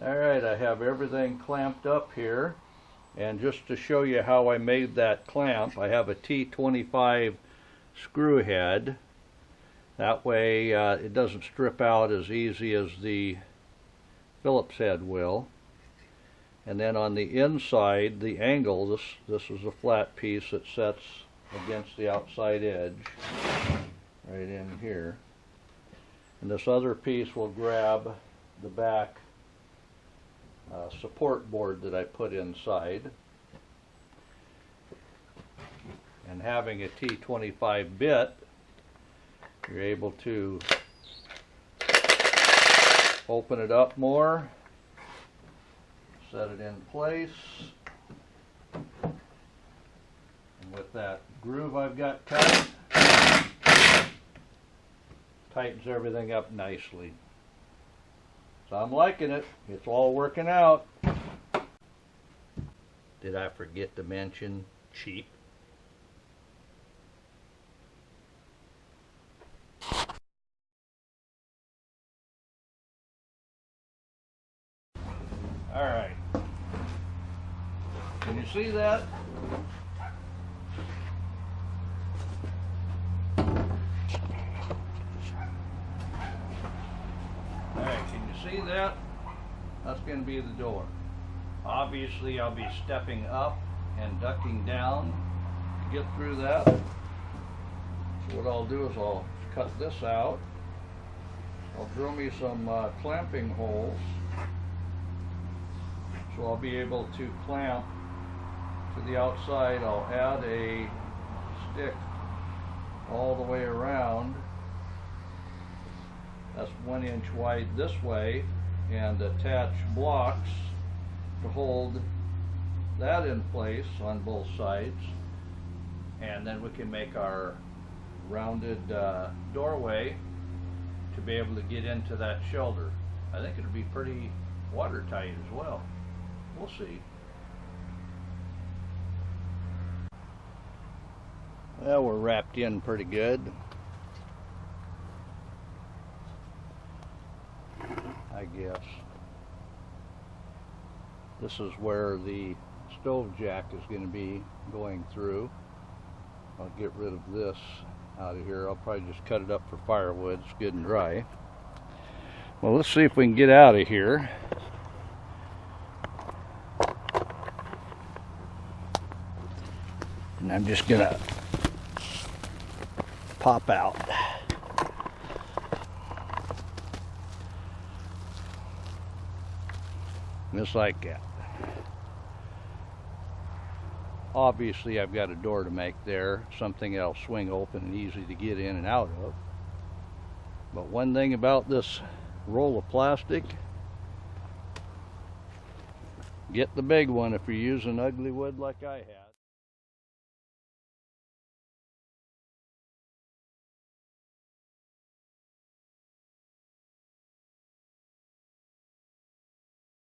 Alright, I have everything clamped up here, and just to show you how I made that clamp, I have a T25 screw head. That way it doesn't strip out as easy as the Phillips head will. And then on the inside, the angle, this is a flat piece that sets against the outside edge, right in here. And this other piece will grab the back support board that I put inside. And having a T25 bit, you're able to open it up more, set it in place, and with that groove I've got cut, tightens everything up nicely. So I'm liking it. It's all working out. Did I forget to mention cheap? Alright. Can you see that? See that? That's going to be the door. Obviously I'll be stepping up and ducking down to get through that. So what I'll do is I'll cut this out. I'll drill me some clamping holes, so I'll be able to clamp to the outside. I'll add a stick all the way around. That's 1 inch wide this way, and attach blocks to hold that in place on both sides, and then we can make our rounded doorway to be able to get into that shelter. I think it'll be pretty watertight as well. We'll see. Well, we're wrapped in pretty good. I guess. This is where the stove jack is going to be going through. I'll get rid of this out of here. I'll probably just cut it up for firewood. It's good and dry. Well, let's see if we can get out of here. And I'm just going to pop out. Just like that. Obviously I've got a door to make there, something that'll swing open and easy to get in and out of. But one thing about this roll of plastic, get the big one if you're using ugly wood like I had.